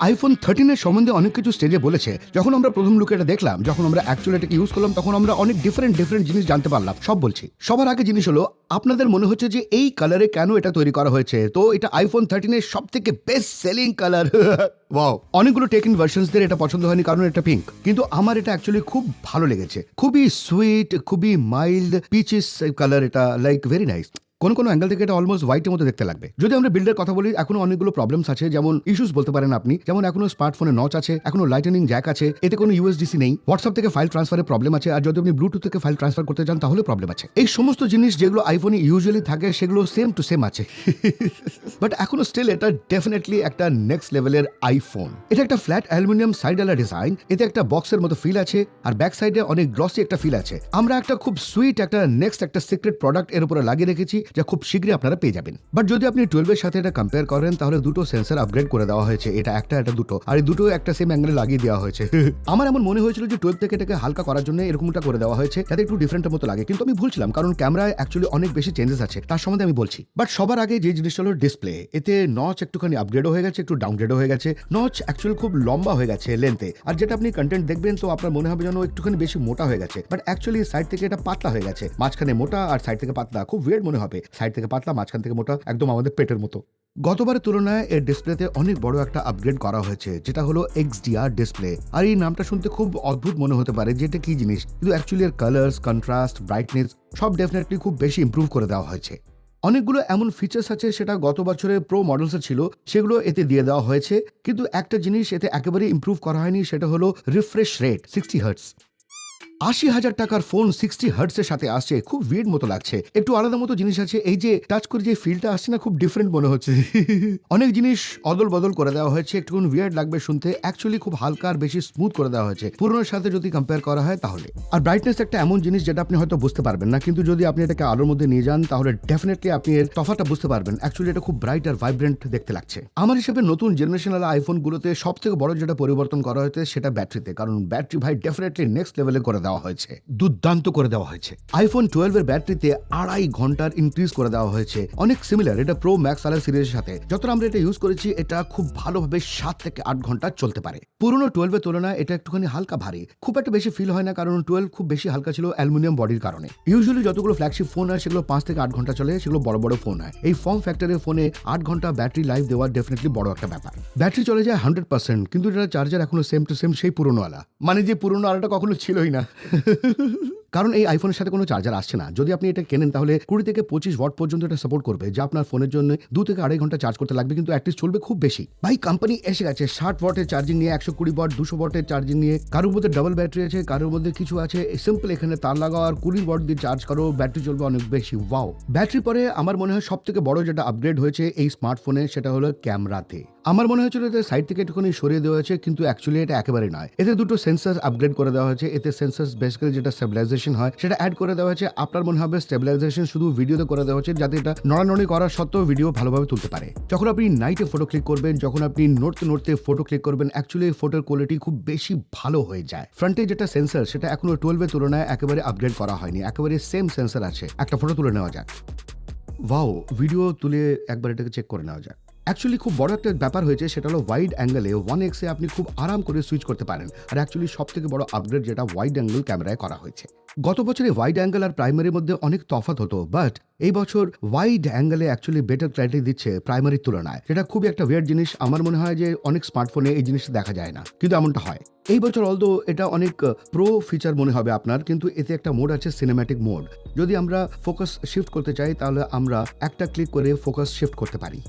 IPhone 13 সম্বন্ধে অনেক কিছু স্টেজে বলেছে। যখন আমরা প্রথম লুকে এটা দেখলাম, যখন আমরা অ্যাকচুয়ালি এটাকে ইউজ করলাম, তখন আমরা অনেক ডিফারেন্ট জিনিস জানতে পারলাম। সব বলছি। সবার আগে জিনিস হলো, আপনাদের মনে হচ্ছে যে এই কালারে কেন এটা তৈরি করা হয়েছে। তো এটা আইফোন 13 সব থেকে বেস্ট সেলিং কালার। ওয়াও, অনেকগুলো টেক-ইন ভার্সনসদের এটা পছন্দ হয়নি কারণ এটা পিঙ্ক, কিন্তু আমার এটা অ্যাকচুয়ালি খুব ভালো লেগেছে। খুবই সুইট, খুবই মাইল্ড পিচিস কালার, এটা লাইক ভেরি নাইস। কোন অ্যাঙ্গেল থেকে এটা অলমোস্ট হোয়াইটের মতো দেখতে লাগবে। যদি আমরা বিল্ডের কথা বলি, এখনো অনেকগুলো প্রবলেমস আছে, যেমন ইস্যুস বলতে পারেন আপনি, যেমন এখনো স্মার্টফোনে নচ আছে, এখনো লাইটনিং জ্যাক আছে, এতে কোনো ইউএসডিসি নেই, হোয়াটসঅ্যাপ থেকে ফাইল ট্রান্সফারের প্রবলেম আছে, আর যদি আপনি ব্লুটুথ থেকে ফাইল ট্রান্সফার করতে চান তাহলে প্রবলেম আছে। এই সমস্ত জিনিস যেগুলো আইফোনে ইউজুয়ালি থাকে সেগুলো সেম টু সেম আছে। বাট এখনো স্টিল এটা ডেফিনেটলি একটা নেক্সট লেভেলের আইফোন। এটা একটা ফ্ল্যাট অ্যালুমিনিয়াম সাইডালা ডিজাইন, এতে একটা বক্সের মতো ফিল আছে, আর ব্যাক সাইডে অনেক গ্লসি একটা ফিল আছে। আমরা একটা খুব সুইট একটা নেক্সট একটা সিক্রেট প্রোডাক্ট এর উপরে লাগিয়ে রেখেছি, যা খুব শীঘ্রই আপনারা পেয়ে যাবেন। বাট যদি আপনি 12 এর সাথে এটা কম্পেয়ার করেন, তাহলে দুটো সেন্সর আপগ্রেড করে দেওয়া হয়েছে। এটা দুটো, আর এই দুটো একটা সেম অ্যাঙ্গেলে লাগিয়ে দেওয়া হয়েছে। আমার এমন মনে হয়েছিল যে 12 থেকে এটাকে হালকা করার জন্য এরকমটা করে দেওয়া হয়েছে, যাতে একটু ডিফারেন্টের মতো লাগে, কিন্তু আমি ভুলছিলাম, কারণ ক্যামেরায় অ্যাকচুয়ালি অনেক বেশি চেঞ্জেস আছে, তার সম্বন্ধে আমি বলছি। বাট সবার আগে যে জিনিসটা হলো ডিসপ্লে। এতে নচ একটুখানি আপগ্রেডও হয়ে গেছে, একটু ডাউনগ্রেডও হয়ে গেছে। নচ অ্যাকচুয়ালি খুব লম্বা হয়ে গেছে লেন্থে, আর যেটা আপনি কন্টেন্ট দেখবেন তো আপনার মনে হবে যেন একটুখানি বেশি মোটা হয়ে গেছে, বাট অ্যাকচুয়ালি সাইড থেকে এটা পাতলা হয়ে গেছে। মাঝখানে মোটা আর সাইড থেকে পাতলা, খুব ওয়ের্ড মনে হবে। সাইড থেকে পাতলা, মাঝখান থেকে মোটা, একদম আমাদের পেটের মতো। গতবারের তুলনায় এর ডিসপ্লেতে অনেক বড় একটা আপগ্রেড করা হয়েছে, যেটা হলো XDR ডিসপ্লে। আর এই নামটা শুনতে খুব অদ্ভুত মনে হতে পারে যে এটা কি জিনিস, কিন্তু অ্যাকচুয়ালি এর কালার্স, কন্ট্রাস্ট, ব্রাইটনেস সব ডেফিনেটলি খুব বেশি ইমপ্রুভ করে দেওয়া হয়েছে। অনেকগুলো এমন ফিচার্স আছে সেটা গত বছরের প্রো মডেলসে ছিল, সেগুলো এতে দিয়ে দেওয়া হয়েছে, কিন্তু একটা জিনিস এতে একেবারে ইমপ্রুভ করা হয়নি, সেটা হলো রিফ্রেশ রেট 60 হার্টজ। 80,000 টাকার ফোন 60 হার্টসের সাথে আসছে, খুব উইয়ার্ড মতো লাগছে। একটু আলাদা মতো জিনিস আছে, এই যে টাচ করে যে ফিলটা আসছে না, খুব ডিফারেন্ট মনে হচ্ছে। অনেক জিনিস অদল বদল করে দেওয়া হয়েছে, একটু উইয়ার্ড লাগবে শুনতে। অ্যাকচুয়ালি খুব হালকা আর বেশি স্মুথ করে দেওয়া হয়েছে পুরোনোর সাথে যদি কম্পেয়ার করা হয় তাহলে। আর ব্রাইটনেস একটা এমন জিনিস যেটা আপনি হয়তো বুঝতে পারবেন না, কিন্তু যদি আপনি এটাকে আলোর মধ্যে নিয়ে যান তাহলে ডেফিনেটলি আপনি এর তফাৎটা বুঝতে পারবেন। অ্যাকচুয়ালি এটা খুব ব্রাইট আর ভাইব্রেন্ট দেখতে লাগছে। আমার হিসেবে নতুন জেনারেশনাল আইফোনগুলোতে সব থেকে বড় যেটা পরিবর্তন করা হয়েছে সেটা ব্যাটারিতে, কারণ ব্যাটারি ভাই ডেফিনেটলি নেক্সট লেভেলে করে দেওয়া হয়েছে, দুর্দান্ত করে দেওয়া হয়েছে। আইফোন 12 এর ব্যাটারিতে 2.5 ঘন্টার ইনক্রিজ করে দেওয়া হয়েছে, অনেক সিমিলার এটা প্রো ম্যাক্স আলার সিরিজের সাথে। যতটা আমরা এটা ইউজ করেছি, এটা খুব ভালোভাবে 7 থেকে 8 ঘন্টা চলতে পারে। পুরোনো 12 এর তুলনায় এটা একটুখানি হালকা ভারী, খুব একটা বেশি ফিল হয় না, কারণ 12 খুব বেশি হালকা ছিল অ্যালুমিনিয়াম বডির কারণে। ইউজুয়ালি যতগুলো ফ্ল্যাগশিপ ফোন হয় সেগুলো 5 থেকে 8 ঘন্টা চলে, সেগুলো বড় বড় ফোন হয়। এই ফর্ম ফ্যাক্টরের ফোনে 8 ঘন্টা ব্যাটারি লাইফ দেওয়া ডেফিনেটলি বড় একটা ব্যাপার। ব্যাটারি চলে যায় 100%, কিন্তু এটা চার্জার এখনো সেম টু সেম সেই পুরোনো আলা, মানে যে পুরোনো আলাটা কখনো ছিলই না। কারণ এই আইফোনের সাথে কোনো চার্জার আসছে না। যদি আপনি এটা কেনেন তাহলে 20 থেকে 25 ওয়াট পর্যন্ত এটা সাপোর্ট করবে, যা আপনার ফোনের জন্য 2 থেকে 2.5 ঘন্টা চার্জ করতে লাগবে, কিন্তু অ্যাটলিস্ট চলবে খুব বেশি। ভাই কোম্পানি এসে গেছে 60 ওয়াটের চার্জিং নিয়ে, 120 ওয়াট, 200 ওয়াটের চার্জিং নিয়ে। কারোর মধ্যে ডাবল ব্যাটারি আছে, কারোর মধ্যে কিছু আছে সিম্পল, এখানে তার লাগাও আর 20 ওয়াট দিয়ে চার্জ করো, ব্যাটারি চলবে অনেক বেশি। ওয়াও। ব্যাটারি পরে আমার মনে হয় সব থেকে বড় যেটা আপগ্রেড হয়েছে এই স্মার্টফোনে, সেটা হলো ক্যামেরাতে। আমার মনে হয়েছিল এতে সাইড থেকে একটুখানি সরিয়ে দেওয়া হয়েছে, কিন্তু অ্যাকচুয়ালি এটা একেবারে নয়। এতে দুটো সেন্সার আপগ্রেড করে দেওয়া হয়েছে। এতে সেন্সার বেসিক্যালি যেটা স্টেবিলাইজেশন হয় সেটা অ্যাড করে দেওয়া হয়েছে। আপনার মনে হবে স্টেবিলাইজেশন শুধু ভিডিওতে করে দেওয়া হয়েছে, যাতে এটা নড়ানড়ি করার সত্ত্বেও ভিডিও ভালোভাবে তুলতে পারে। যখন আপনি নাইটে ফটো ক্লিক করবেন, যখন আপনি নড়তে ফটো ক্লিক করবেন, অ্যাকচুয়ালি ফটোর কোয়ালিটি খুব বেশি ভালো হয়ে যায়। ফ্রন্টে যেটা সেন্সার সেটা এখনো 12 এর তুলনায় একেবারে আপগ্রেড করা হয়নি, একেবারে সেম সেন্সার আছে। একটা ফটো তুলে নেওয়া যাক। ওয়াও, ভিডিও তুলে একবার এটাকে চেক করে নেওয়া যাক। অ্যাকচুয়ালি খুব বড় একটা ব্যাপার হয়েছে, সেটা হলো ওয়াইড অ্যাঙ্গেলে 1x এ আপনি খুব আরাম করে সুইচ করতে পারেন। আর অ্যাকচুয়ালি সব থেকে বড় আপগ্রেড যেটা ওয়াইড অ্যাঙ্গেল ক্যামেরায় করা হয়েছে। গত বছরে ওয়াইড অ্যাঙ্গেল আর প্রাইমারির মধ্যে অনেক তফাৎ হতো, বাট এই বছর ওয়াইড অ্যাঙ্গেলে অ্যাকচুয়ালি বেটার ক্ল্যারিটি দিচ্ছে প্রাইমারির তুলনায়, যেটা খুবই একটা ওয়ার্ড জিনিস। আমার মনে হয় যে অনেক স্মার্টফোনে এই জিনিসটা দেখা যায় না, কিন্তু এমনটা হয় এই বছর। অলদো এটা অনেক প্রো ফিচার মনে হবে আপনার, কিন্তু এতে একটা মোড আছে, সিনেম্যাটিক মোড। যদি আমরা ফোকাস শিফট করতে চাই তাহলে আমরা একটা ক্লিক করে ফোকাস শিফট করতে পারি।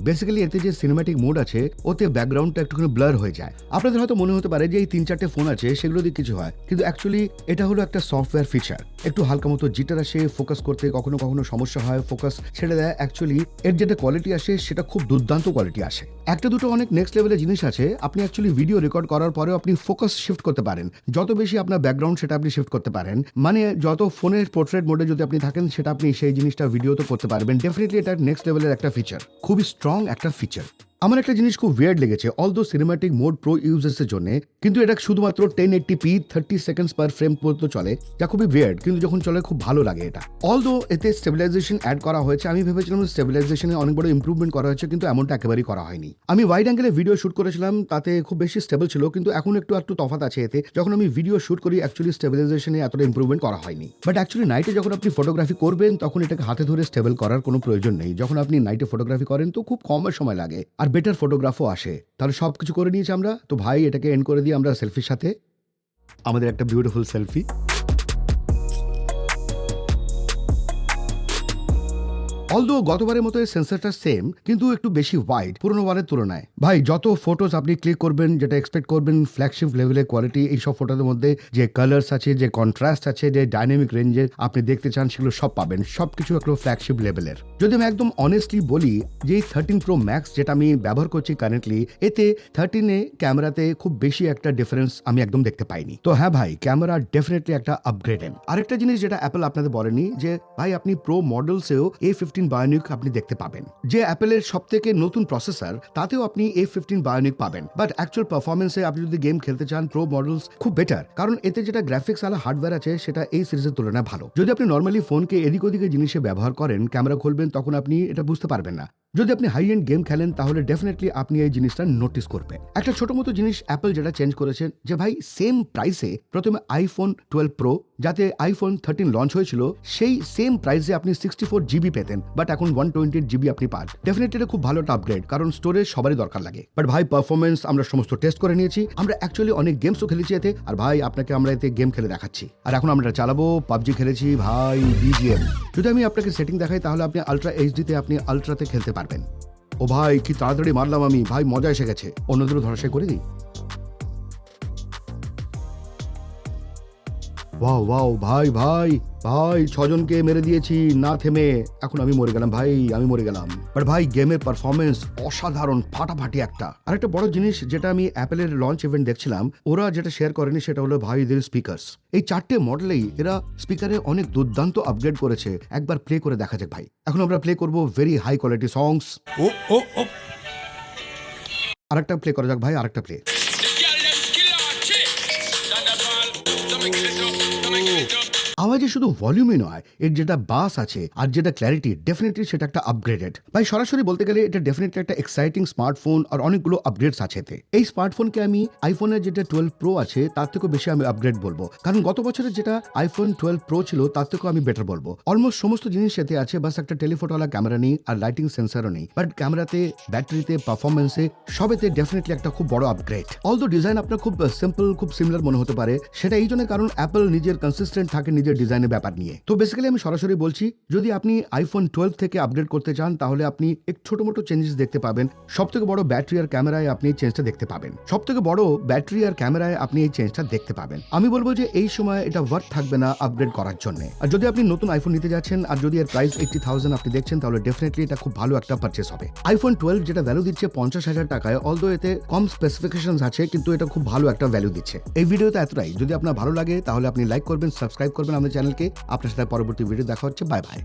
বেসিক্যালি এতে যে সিনেম্যাটিক মোড আছে, ওতে ব্যাকগ্রাউন্ডটা একটুখানি ব্লার হয়ে যায়। আপনাদের হয়তো মনে হতে পারে যে এই 3-4টে ফোন আছে সেগুলো দিয়ে কিছু হয়, কিন্তু অ্যাকচুয়ালি এটা হলো একটা সফটওয়্যার ফিচার। একটু হালকা মতো জিটার আসে, ফোকাস করতে কখনো কখনো সমস্যা হয়, ফোকাস ছেড়ে দেয়। অ্যাকচুয়ালি এর যেটা কোয়ালিটি আসে সেটা খুব দুর্দান্ত কোয়ালিটি আসে। একটা দুটো অনেক নেক্সট লেভেলের জিনিস আছে। আপনি অ্যাকচুয়ালি ভিডিও রেকর্ড করার পরেও আপনি ফোকাস শিফট করতে পারেন, যত বেশি আপনার ব্যাকগ্রাউন্ড সেটা আপনি শিফট করতে পারেন। মানে যত ফোনের পোর্ট্রেট মোডে যদি আপনি থাকেন, সেটা আপনি সেই জিনিসটা ভিডিওতে করতে পারবেন। ডেফিনেটলি এটা নেক্সট লেভেলের একটা ফিচার, খুবই স্ট্রং একটা ফিচার। আমার একটা জিনিস খুব ওয়্যার্ড লেগেছে, অলদো সিনেম্যাটিক মোড প্রো ইউজার্সের জন্য, কিন্তু এটা শুধুমাত্র 1080p 30 সেকেন্ডস পার ফ্রেম পর্যন্ত চলে, যা খুবই ওয়্যার্ড, কিন্তু যখন চলে খুব ভালো লাগে এটা। অলদো এতে স্টেবিলাইজেশন অ্যাড করা হয়েছে, আমি ভেবেছিলাম স্টেবিলাইজেশনে অনেক বড় ইমপ্রুভমেন্ট করা হয়েছে, কিন্তু এমনটা একেবারেই করা হয়নি। আমি ওয়াইড অ্যাঙ্গেলে ভিডিও শুট করেছিলাম, তাতে খুব বেশি স্টেবল ছিল, কিন্তু এখন একটু তফাৎ আছে এতে। যখন আমি ভিডিও শুট করি অ্যাকচুয়ালি স্টেবিলাইজেশনে এতটা ইমপ্রুভমেন্ট করা হয়নি। বাট অ্যাকচুয়ালি নাইটে যখন আপনি ফটোগ্রাফি করবেন তখন এটাকে হাতে ধরে স্টেবল করার কোনো প্রয়োজন নেই। যখন আপনি নাইটে ফটোগ্রাফি করেন তো খুব কম সময় লাগে আর বেটার ফটোগ্রাফও আসে। তাহলে সব কিছু করে নিয়েছি আমরা, তো ভাই এটাকে এন্ড করে দিই আমরা সেলফির সাথে, আমাদের একটা বিউটিফুল সেলফি। অলদো গতবারের মতো সেন্সরটা সেম, কিন্তু একটু বেশি ওয়াইড পুরোনো বারের তুলনায়। ভাই যত ফটোজ আপনি ক্লিক করবেন, যেটা এক্সপেক্ট করবেন ফ্ল্যাগশিপ লেভেলের কোয়ালিটি, এইসব ফটোদের মধ্যে যে কালার্স আছে, যে কন্ট্রাস্ট আছে, যে ডাইনামিক রেঞ্জের আপনি দেখতে চান সেগুলো সব পাবেন, সবকিছু একটু ফ্ল্যাগশিপ লেভেলের। যদি আমি একদম অনেস্টলি বলি যে এই 13 Pro Max যেটা আমি ব্যবহার করছি কারেন্টলি, এতে 13-এ ক্যামেরাতে খুব বেশি একটা ডিফারেন্স আমি একদম দেখতে পাইনি। তো হ্যাঁ ভাই, ক্যামেরা ডেফিনেটলি একটা আপগ্রেডেড। আরেকটা জিনিস যেটা অ্যাপল আপনাদের বলেনি, যে ভাই আপনি প্রো মডেলসেও A15 বায়োনিক আপনি দেখতে পাবেন, যে অ্যাপেলের সব থেকে নতুন প্রসেসর, তাতেও আপনি A15 বায়োনিক পাবেন। বাট অ্যাকচুয়াল পারফরমেন্সে আপনি যদি গেম খেলতে চান, প্রো মডেলস খুব বেটার, কারণ এতে যেটা গ্রাফিক্স আলা হার্ডওয়্যার আছে সেটা এই সিরিজের তুলনায় ভালো। যদি আপনি নর্মালি ফোনকে এদিক ওদিকে জিনিসে ব্যবহার করেন, ক্যামেরা খুলবেন, তখন আপনি এটা বুঝতে পারবেন না। যদি আপনি হাই এন্ড গেম খেলেন তাহলে ডেফিনেটলি আপনি এই জিনিসটা নোটিস করবেন। একটা ছোট মতো জিনিস অ্যাপল যেটা চেঞ্জ করেছেন, যে ভাই সেম প্রাইসে প্রথমে iPhone 12 Pro, যাতে iPhone 13 লঞ্চ হয়েছিল, সেই সেম প্রাইসে আপনি 64 GB পেতেন, বাট এখন 128 GB আপনি পান। ডেফিনেটলি এটা খুব ভালো একটা আপগ্রেড, কারণ স্টোরেজ সবারই দরকার লাগে। বাট ভাই পারফরমেন্স আমরা সমস্ত টেস্ট করে নিয়েছি, আমরা অ্যাকচুয়ালি অনেক গেমসও খেলেছি এতে, আর ভাই আপনাকে আমরা এতে গেম খেলে দেখাচ্ছি। আর এখন আমরা চালাবো পাবজি খেলেছি ভাই, BGM। যদি আমি আপনাকে সেটিং দেখাই তাহলে আপনি আলট্রা এইচডিতে আপনি আলট্রাতে খেলতে পারবেন। ও ভাই কি তাড়াতাড়ি মারলাম আমি, ভাই মজা এসে গেছে। অন্যদেরও ধরাশায়ী করে দিই। ওয়াও ওয়াও, ভাই ভাই ভাই 6 জনকে মেরে দিয়েছি না থেমে, এখন আমি মরে গেলাম ভাই, আমি মরে গেলাম। বাট ভাই গেমের পারফরমেন্স অসাধারণ, ফাটাফাটি একটা। আর একটা বড় জিনিস যেটা আমি অ্যাপেলের লঞ্চ ইভেন্ট দেখছিলাম, ওরা যেটা শেয়ার করেনি সেটা হলো ভাই এদের স্পিকার্স। এই 4টে মডেলেই এরা স্পিকারে অনেক দুর্দান্ত আপগ্রেড করেছে। একবার প্লে করে দেখা যাক ভাই। এখন আমরা প্লে করব ভেরি হাই কোয়ালিটি সংস। ও ও ও, আরেকটা প্লে করা যাক ভাই, আরেকটা প্লে। আওয়াজে শুধু ভলিউমই নয়, এর যেটা বাস আছে আর যেটা ক্ল্যারিটি, ডেফিনেটলি সেটা একটা আপগ্রেডেড। ভাই সরাসরি বলতে গেলে এটা ডেফিনেটলি একটা এক্সাইটিং স্মার্টফোন, আর অনেকগুলো আপগ্রেডস আছে এতে। এই স্মার্টফোনকে আমি আইফোনের যেটা 12 Pro আছে তার থেকেও বেশি আমি আপগ্রেড বলবো, কারণ গত বছরের যেটা iPhone 12 Pro ছিল তার থেকেও আমি বেটার বলবো। অলমোস্ট সমস্ত জিনিস এতে আছে, বাস একটা টেলিফোটোওয়ালা ক্যামেরা নেই আর লাইটিং সেন্সারও নেই। বাট ক্যামেরাতে, ব্যাটারিতে, পারফরমেন্সে সবেতে ডেফিনেটলি একটা খুব বড় আপগ্রেড। অলদো ডিজাইন আপনার খুব সিম্পল, খুব সিমিলার মনে হতে পারে, সেটা এই জন্য কারণ অ্যাপল নিজের কনসিস্টেন্ট থাকে নিজের ডিজাইনের ব্যাপার নিয়ে। তো বেসিক্যালি আমি সরাসরি বলছি, যদি আপনি iPhone 12 থেকে আপগ্রেড করতে চান তাহলে আপনি এক ছোট মোটো চেঞ্জেস দেখতে পাবেন। সবথেকে বড় ব্যাটারি আর ক্যামেরায় আপনি এই চেঞ্জটা দেখতে পাবেন। সবথেকে বড় ব্যাটারি আর ক্যামেরায় আপনি এই চেঞ্জটা দেখতে পাবেন। আমি বলবো যে এই সময় এটা ওয়ার্থ থাকবে না আপগ্রেড করার জন্য। আর যদি আপনি নতুন আইফোন নিতে যাচ্ছেন আর যদি এর প্রাইস 80,000 আপনি দেখছেন, তাহলে ডেফিনেটলি এটা খুব ভালো একটা পারচেস হবে। iPhone 12 যেটা ভ্যালু দিচ্ছে 50,000 টাকায়, অলদো এতে কম স্পেসিফিকেশনস আছে, কিন্তু এটা খুব ভালো একটা ভ্যালু দিচ্ছে। এই ভিডিওতে এতটাই। যদি আপনার ভালো লাগে তাহলে আপনি লাইক করবেন, সাবস্ক্রাইব করবেন আমাদের চ্যানেলকে। আপনার সাথে পরবর্তী ভিডিও দেখা হচ্ছে। Bye bye.